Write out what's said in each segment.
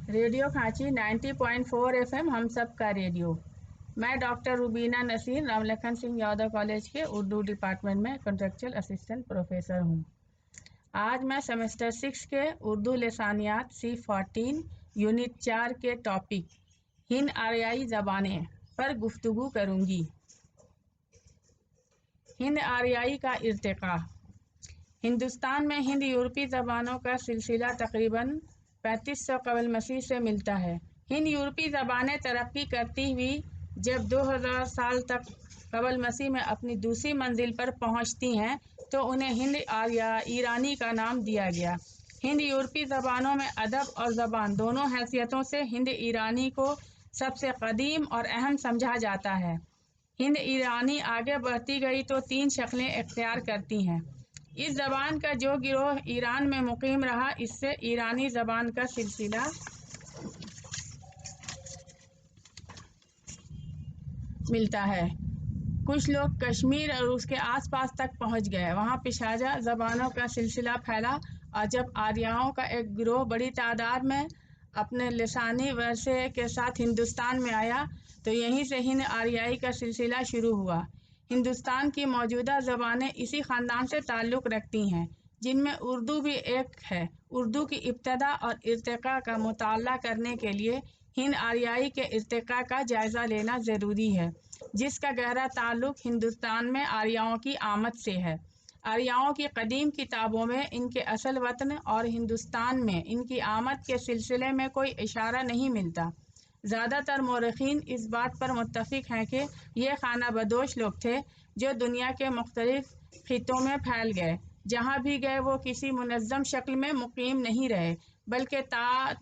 Radio کھانچی 90.4 FM ہم سب کا radio. میں ڈاکٹر روبینہ نصیر رام لکھن سنگھ یادو کالج کے اردو ڈپارٹمنٹ میں کنٹریکچوئل اسسٹنٹ پروفیسر ہوں۔ آج میں سیمسٹر 6 کے اردو لسانیات C14 یونٹ 4 کے ٹاپک ہند آریائی زبانیں پر گفتگو کروں گی۔ ہند آریائی کا ارتقاء۔ ہندوستان میں ہند یورپی زبانوں کا سلسلہ تقریباً 3500 قبل مسیح سے ملتا ہے۔ ہند یورپی زبانیں ترقی کرتی ہوئی جب 2000 سال تک قبل مسیح میں اپنی دوسری منزل پر پہنچتی ہیں تو انہیں ہند ایرانی کا نام دیا گیا۔ ہند یورپی زبانوں میں ادب اور زبان دونوں حیثیتوں سے ہند ایرانی کو سب سے قدیم اور اہم سمجھا جاتا ہے۔ ہند ایرانی آگے بڑھتی گئی تو 3 شکلیں اختیار کرتی ہیں۔ اس زبان کا جو گروہ ایران میں مقیم رہا اس سے ایرانی زبان کا سلسلہ ملتا ہے۔ کچھ لوگ کشمیر اور اس کے آس پاس تک پہنچ گئے، وہاں پشاجہ زبانوں کا سلسلہ پھیلا اور جب آریاؤں کا ایک گروہ بڑی تعداد میں اپنے لسانی ورثے کے ساتھ ہندوستان میں آیا تو یہیں سے ہند آریائی کا سلسلہ شروع ہوا۔ ہندوستان کی موجودہ زبانیں اسی خاندان سے تعلق رکھتی ہیں جن میں اردو بھی ایک ہے۔ اردو کی ابتدا اور ارتقاء کا مطالعہ کرنے کے لیے ہند آریائی کے ارتقاء کا جائزہ لینا ضروری ہے، جس کا گہرا تعلق ہندوستان میں آریاؤں کی آمد سے ہے۔ آریاؤں کی قدیم کتابوں میں ان کے اصل وطن اور ہندوستان میں ان کی آمد کے سلسلے میں کوئی اشارہ نہیں ملتا۔ زیادہ تر مورخین اس بات پر متفق ہیں کہ یہ خانہ بدوش لوگ تھے جو دنیا کے مختلف خطوں میں پھیل گئے۔ جہاں بھی گئے وہ کسی منظم شکل میں مقیم نہیں رہے بلکہ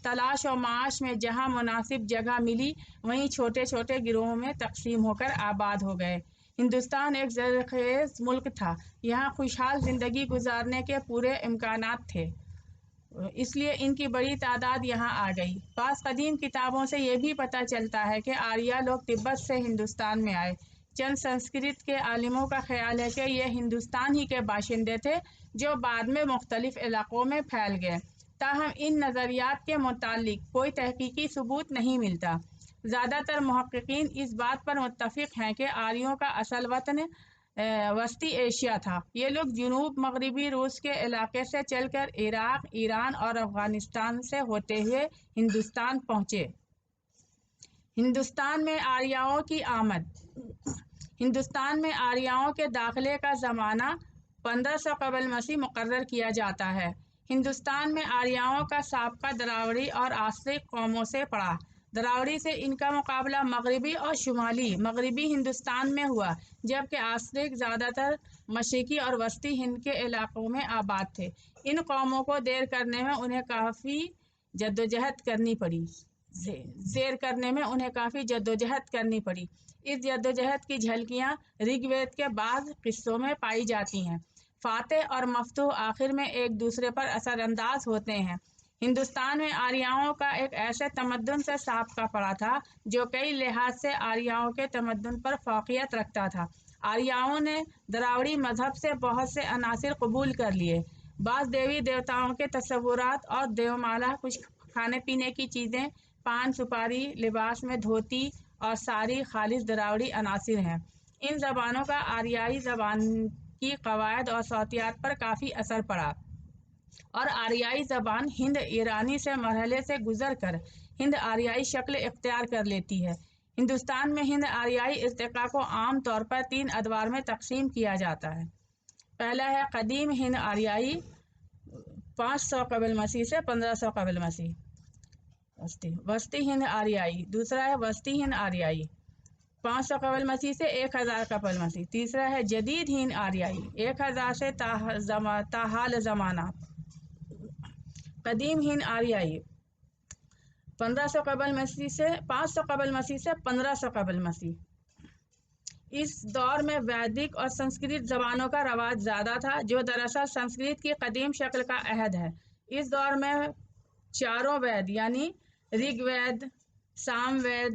تلاش و معاش میں جہاں مناسب جگہ ملی وہیں چھوٹے چھوٹے گروہوں میں تقسیم ہو کر آباد ہو گئے۔ ہندوستان ایک زرخیز ملک تھا، یہاں خوشحال زندگی گزارنے کے پورے امکانات تھے، اس لیے ان کی بڑی تعداد یہاں آ گئی۔ بعض قدیم کتابوں سے یہ بھی پتہ چلتا ہے کہ آریہ لوگ تبت سے ہندوستان میں آئے۔ چند سنسکرت کے عالموں کا خیال ہے کہ یہ ہندوستان ہی کے باشندے تھے جو بعد میں مختلف علاقوں میں پھیل گئے، تاہم ان نظریات کے متعلق کوئی تحقیقی ثبوت نہیں ملتا۔ زیادہ تر محققین اس بات پر متفق ہیں کہ آریوں کا اصل وطن وسطی ایشیا تھا۔ یہ لوگ جنوب مغربی روس کے علاقے سے چل کر عراق، ایران اور افغانستان سے ہوتے ہوئے ہندوستان پہنچے۔ ہندوستان میں آریاؤں کی آمد۔ ہندوستان میں آریاؤں کے داخلے کا زمانہ 1500 قبل مسیح مقرر کیا جاتا ہے۔ ہندوستان میں آریاؤں کا سابقہ دراوڑی اور آستریک قوموں سے پڑا۔ دراوڑی سے ان کا مقابلہ مغربی اور شمالی مغربی ہندوستان میں ہوا، جبکہ آستریک زیادہ تر مشرقی اور وسطی ہند کے علاقوں میں آباد تھے۔ ان قوموں کو زیر کرنے میں انہیں کافی جدوجہد کرنی پڑی۔ اس جدوجہد کی جھلکیاں رگ وید کے بعض قصوں میں پائی جاتی ہیں۔ فاتح اور مفتوح آخر میں ایک دوسرے پر اثر انداز ہوتے ہیں۔ ہندوستان میں آریاؤں کا ایک ایسے تمدن سے سابقہ پڑا تھا جو کئی لحاظ سے آریاؤں کے تمدن پر فوقیت رکھتا تھا۔ آریاؤں نے دراوڑی مذہب سے بہت سے عناصر قبول کر لیے۔ بعض دیوی دیوتاؤں کے تصورات اور دیومالا، کچھ کھانے پینے کی چیزیں، پان سپاری، لباس میں دھوتی اور ساری خالص دراوڑی عناصر ہیں۔ ان زبانوں کا آریائی زبان کی قواعد اور صوتیات پر کافی اثر پڑا اور آریائی زبان ہند ایرانی سے مرحلے سے گزر کر ہند آریائی شکل اختیار کر لیتی ہے۔ ہندوستان میں ہند آریائی ارتقاء کو عام طور پر 3 ادوار میں تقسیم کیا جاتا ہے۔ پہلا ہے قدیم ہند آریائی 500 قبل مسیح سے 1500 قبل مسیح۔ وسطی ہند آریائی۔ دوسرا ہے وسطی ہند آریائی 500 قبل مسیح سے 1000 قبل مسیح۔ تیسرا ہے جدید ہند آریائی 1000 سے تاحال زمانہ۔ قدیم ہند آریائی 500 قبل مسیح سے 1500 قبل مسیح۔ اس دور میں ویدک اور سنسکرت زبانوں کا رواج زیادہ تھا، جو دراصل سنسکرت کی قدیم شکل کا عہد ہے۔ اس دور میں 4 وید یعنی رگ وید، سام وید،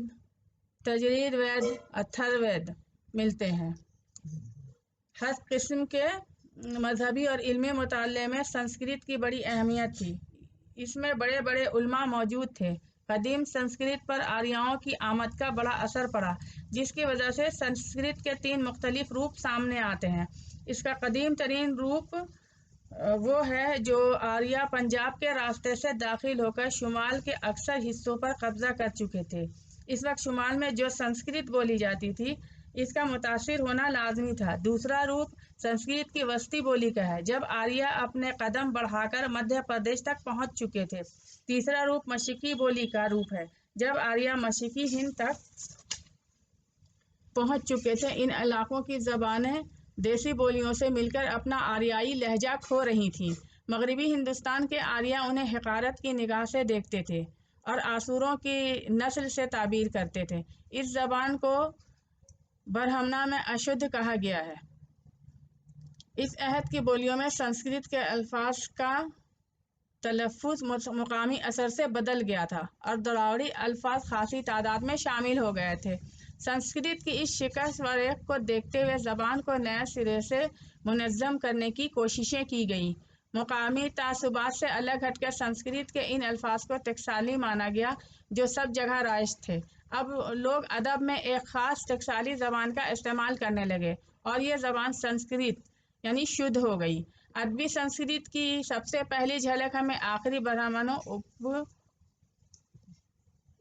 یجر وید، اتھرو وید ملتے ہیں۔ ہر قسم کے مذہبی اور علمی مطالعے میں سنسکرت کی بڑی اہمیت تھی۔ اس میں بڑے بڑے علماء موجود تھے۔ قدیم संस्कृत पर आर्यों की आमद का बड़ा असर पड़ा, जिसकी वजह से संस्कृत के 3 मुख्तलिफ रूप सामने आते हैं। इसका कदीम तरीन रूप वो है जो आर्या पंजाब के रास्ते से दाखिल होकर शुमाल के अक्सर हिस्सों पर कब्जा कर चुके थे। इस वक्त शुमाल में जो संस्कृत बोली जाती थी, इसका मुतासिर होना लाजमी था। दूसरा रूप संस्कृत की वस्ती बोली का है, जब आर्या अपने कदम बढ़ाकर मध्य प्रदेश तक पहुंच चुके थे। तीसरा रूप मशरिकी बोली का रूप है, जब आर्या मशरिकी हिंद तक पहुंच चुके थे। इन इलाकों की ज़बानें देसी बोलियों से मिलकर अपना आर्याई लहजा खो रही थीं। मगरबी हिंदुस्तान के आर्या उन्हें हक़ारत की निगाह से देखते थे और आसुरों की नस्ल से ताबीर करते थे। इस ज़बान को बरहमना में अशुद्ध कहा गया है। इस अहद की बोलियों में संस्कृत के अल्फाज का तलफ़्फ़ुज़ मुकामी असर से बदल गया था और द्राविड़ी अल्फाज खासी तादाद में शामिल हो गए थे। संस्कृत की इस शिकस्त व रेख को देखते हुए ज़बान को नए सिरे से मुनज़्ज़म करने की कोशिशें की गई। मुकामी तासुबात से अलग हटकर संस्कृत के इन अल्फाज को टकसाली माना गया, जो सब जगह राइज थे। अब लोग अदब में एक ख़ास टकसाली ज़बान का इस्तेमाल करने लगे और ये ज़बान संस्कृत यानी शुद्ध हो गई। अदबी संस्कृत की सबसे पहली झलक हमें आखिरी ब्राह्मणों,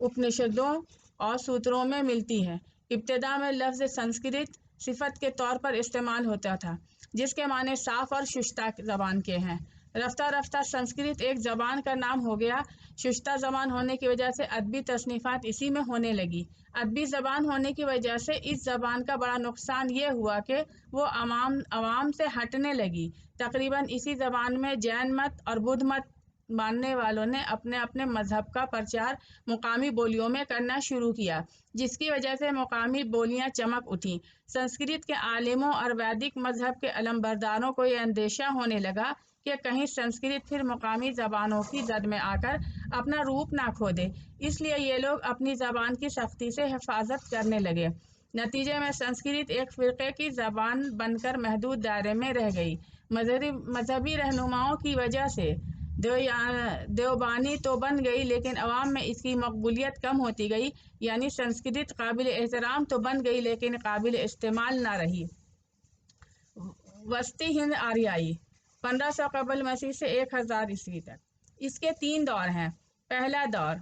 उपनिषदों और सूत्रों में मिलती है। इब्तिदा में लफ्ज़ संस्कृत सिफत के तौर पर इस्तेमाल होता था, जिसके माने साफ़ और शुष्ता ज़बान के हैं। रफ्ता रफ्ता संस्कृत एक ज़बान का नाम हो गया। शुष्ता ज़बान होने की वजह से अदबी तसनीफ़ात इसी में होने लगी। अदबी ज़बान होने की वजह से इस ज़बान का बड़ा नुकसान ये हुआ कि वो अवाम से हटने लगी। तकरीबन इसी ज़बान में जैन मत और बुद्ध मत मानने वालों ने अपने अपने मज़हब का प्रचार मुकामी बोलियों में करना शुरू किया, जिसकी वजह से मुकामी बोलियां चमक उठीं। संस्कृत के आलिमों और वैदिक मज़हब के अलमबरदारों को यह अंदेशा होने लगा कि कहीं संस्कृत फिर मुकामी ज़बानों की जद में आकर अपना रूप ना खो दे। इसलिए ये लोग अपनी ज़बान की सख्ती से हिफाजत करने लगे। नतीजे में संस्कृत एक फ़िरक़े की ज़बान बनकर महदूद दायरे में रह गई। मजहबी रहनुमाओं की वजह से देवबानी तो बन गई, लेकिन अवाम में इसकी मकबूलियत कम होती गई। यानी संस्कृत काबिल एहतराम तो बन गई, लेकिन काबिल इस्तेमाल ना रही। वस्ती हिंद आर्याई 1500 कबल मसीह से 1000 ईस्वी तक। इसके 3 दौर हैं। पहला दौर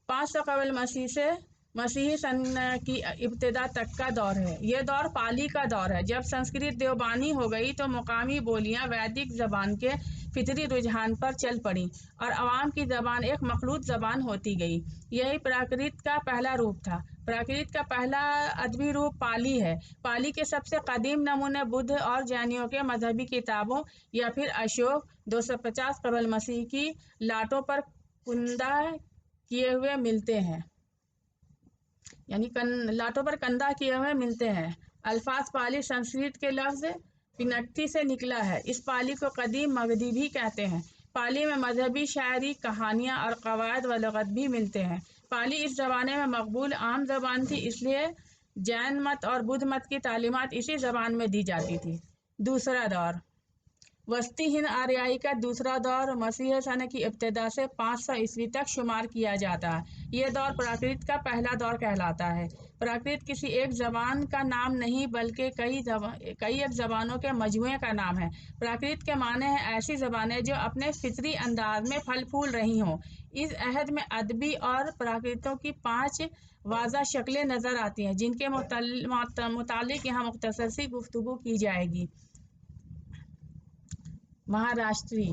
500 कबल मसीह से मसीही सन की इब्तिदा तक का दौर है। यह दौर पाली का दौर है। जब संस्कृत देवबानी हो गई तो मुकामी बोलियां वैदिक ज़बान के फितरी रुझान पर चल पड़ी और अवाम की ज़बान एक मखलूत ज़बान होती गई। यही प्राकृत का पहला रूप था। प्राकृत का पहला अदबी रूप पाली है। पाली के सबसे कदीम नमूने बुद्ध और जैनियों के मजहबी किताबों या फिर अशोक 250 कबल मसीह की लाटों पर कुंदा किए हुए मिलते हैं, यानी लाटों पर कंधा किए हुए मिलते हैं। अल्फाज पाली संस्कृत के लफ्ज़ पिनक्ति से निकला है। इस पाली को कदीम मगधी भी कहते हैं। पाली में मजहबी शायरी, कहानियाँ और कवायद व लुग़त भी मिलते हैं। पाली इस ज़माने में मकबूल आम ज़बान थी, इसलिए जैन मत और बुद्ध मत की तालीमात इसी ज़बान में दी जाती थी। दूसरा दौर वस्ती हिंद आर्याई का दूसरा दौर मसीह सन की इब्तिदा से 500 ईस्वी तक शुमार किया जाता है। यह दौर प्राकृत का पहला दौर कहलाता है। प्राकृत किसी एक ज़बान का नाम नहीं, बल्कि कई एक ज़बानों के मजमूए का नाम है। प्राकृत के माने हैं ऐसी ज़बानें जो अपने फितरी अंदाज में फल फूल रही हों। इस अहद में अदबी और प्राकृतों की 5 वाज़ा शक्लें नज़र आती हैं, जिनके मुतालिक यहाँ मुख्तसर सी गुफ्तगू की जाएगी। महाराष्ट्री,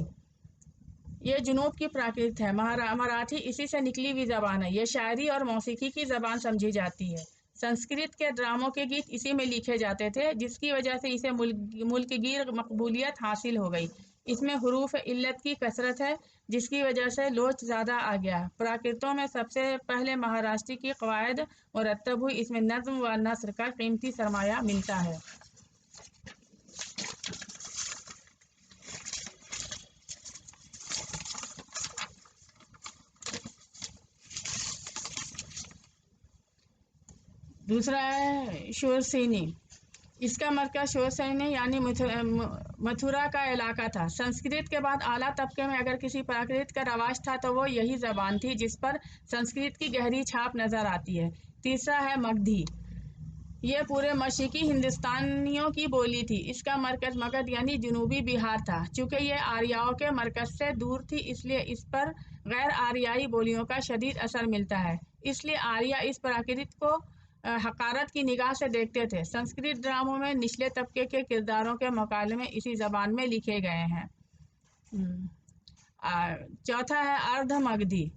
ये जुनूब की प्राकृत है। मराठी इसी से निकली हुई ज़बान है। ये शायरी और मौसीकी की ज़बान समझी जाती है। संस्कृत के ड्रामों के गीत इसी में लिखे जाते थे, जिसकी वजह से इसे मुल्कगीर मकबूलियत हासिल हो गई। इसमें हुरूफ इल्लत की कसरत है, जिसकी वजह से लोच ज़्यादा आ गया। प्राकृतों में सबसे पहले महाराष्ट्री की कवायद मुरत्तब हुई। इसमें नज़्म व नस्र का कीमती सरमाया मिलता है। दूसरा है शोरसेनी। इसका मरकज़ शोरसेनी यानी मथुरा का इलाका था। संस्कृत के बाद आला तबके में अगर किसी प्राकृत का रवाज था तो वो यही जबान थी जिस पर संस्कृत की गहरी छाप नजर आती है। तीसरा है मगधी। ये पूरे मशरकी हिंदुस्तानियों की बोली थी। इसका मरकज मगध यानी जनूबी बिहार था। चूँकि ये आर्याओं के मरकज से दूर थी इसलिए इस पर गैर आर्याई बोलियों का शदीद असर मिलता है। इसलिए आर्या इस प्राकृत को हकारत की निगाह से देखते थे। संस्कृत ड्रामों में निचले तबके के किरदारों के मुकाबले में इसी जबान में लिखे गए हैं। चौथा है अर्ध मगधी।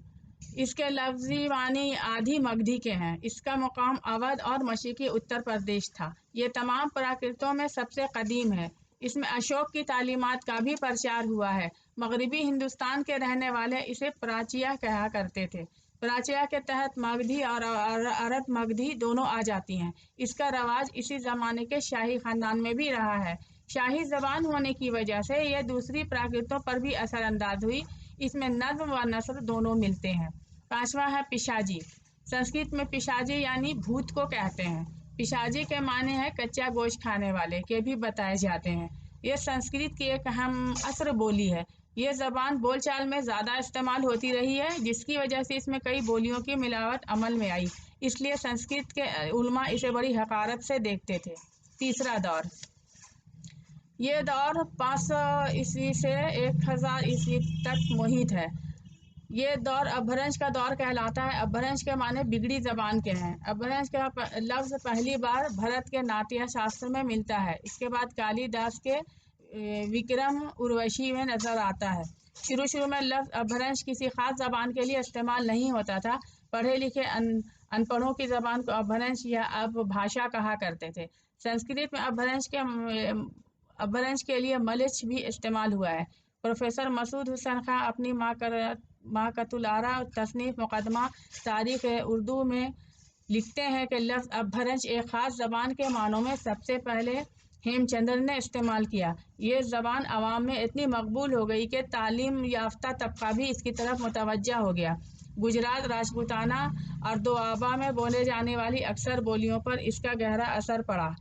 इसके लफ्जी मानी आधी मगधी के हैं। इसका मुकाम अवध और मशरकी उत्तर प्रदेश था। ये तमाम प्राकृतों में सबसे कदीम है। इसमें अशोक की तालीमात का भी प्रचार हुआ है। मगरबी हिंदुस्तान के रहने वाले इसे प्राचिया कहा करते थे। प्राचिया के तहत मगधी और अर्ध मगधी दोनों आ जाती हैं। इसका रवाज इसी ज़माने के शाही ख़ानदान में भी रहा है। शाही ज़बान होने की वजह से यह दूसरी प्राकृतों पर भी असरअंदाज हुई। इसमें नज़्म व नस्र दोनों मिलते हैं। पांचवा है पिशाजी। संस्कृत में पिशाजी यानी भूत को कहते हैं। पिशाजी के माने हैं कच्चा गोश्त खाने वाले के भी बताए जाते हैं। ये संस्कृत की एक अहम असर बोली है। ये ज़बान बोलचाल में ज़्यादा इस्तेमाल होती रही है जिसकी वजह से इसमें कई बोलियों की मिलावट अमल में आई। इसलिए संस्कृत के उलमा इसे बड़ी हकारत से देखते थे। तीसरा दौर। ये दौर 500 ईस्वी से 1000 ईस्वी तक मुहित है। ये दौर अपभ्रंश का दौर कहलाता है। अपभ्रंश के माने बिगड़ी जबान के हैं। अपभ्रंश का लफ्ज़ पहली बार भरत के नाट्य शास्त्र में मिलता है। इसके बाद कालिदास के विक्रम उर्वशी में नज़र आता है। शुरू में लफ्ज़ अपभ्रंश किसी ख़ास ज़बान के लिए इस्तेमाल नहीं होता था। पढ़े लिखे अनपढ़ों की ज़बान को अपभ्रंश या अपभाषा कहा करते थे। संस्कृत में अपभ्रंश के लिए मलिच भी इस्तेमाल हुआ है। प्रोफेसर मसूद हुसैन खां अपनी माकतुल-आरा तसनीफ़ मुक़दमा तारीख़ उर्दू में लिखते हैं कि लफ्ज़ अपभ्रंश एक ख़ास ज़बान के मानों में सबसे पहले हेमचंद्र ने इस्तेमाल किया। ये ज़बान अवाम में इतनी मकबूल हो गई कि तालीम याफ्ता तबका भी इसकी तरफ मुतवज्जा हो गया। गुजरात, राजपूताना और दोआबा में बोले जाने वाली अक्सर बोलियों पर इसका गहरा असर पड़ा।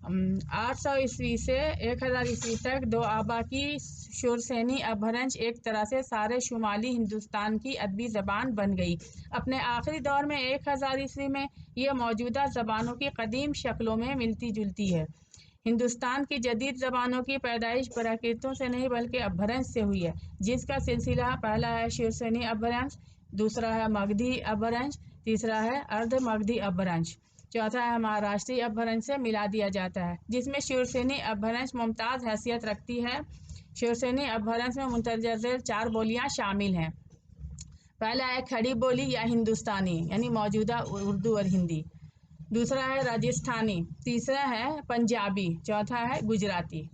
800 ईस्वी से 1000 ईस्वी तक दोआबा की शुरसेनी अपभ्रंश एक तरह से सारे शुमाली हिंदुस्तान की अदबी ज़बान बन गई। अपने आखिरी दौर में 1000 ईस्वी में यह मौजूदा ज़बानों की कदीम शक्लों में मिलती जुलती है। हिंदुस्तान की जदीद ज़बानों की पैदाइश प्राकृतों से नहीं बल्कि अपभ्रंश से हुई है, जिसका सिलसिला पहला है शुरसेनी अपभ्रंश, दूसरा है मगधी अपभ्रंश, तीसरा है अर्ध मगधी अपभ्रंश, चौथा है महाराष्ट्रीय अपभ्रंश से मिला दिया जाता है, जिसमें शुरसेनी अपभ्रंश मुमताज़ हैसियत रखती है। शुरसेनी अपभ्रंश में मुंतज़र ज़ेल 4 बोलियाँ शामिल हैं। पहला है खड़ी बोली या हिंदुस्तानी यानी मौजूदा उर्दू और हिंदी, दूसरा है राजस्थानी, तीसरा है पंजाबी, चौथा है गुजराती।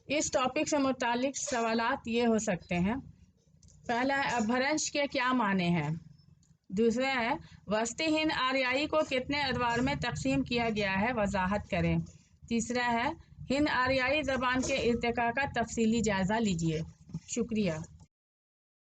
इस टॉपिक से मुतालिक सवालात ये हो सकते हैं। पहला है अपभ्रंश के क्या माने हैं। दूसरा है वस्तीहीन आर्याई को कितने अदवार में तकसीम किया गया है, वजाहत करें। तीसरा है हिंद आर्याई ज़बान के इर्तिका का तफसीली जायज़ा लीजिए। शुक्रिया।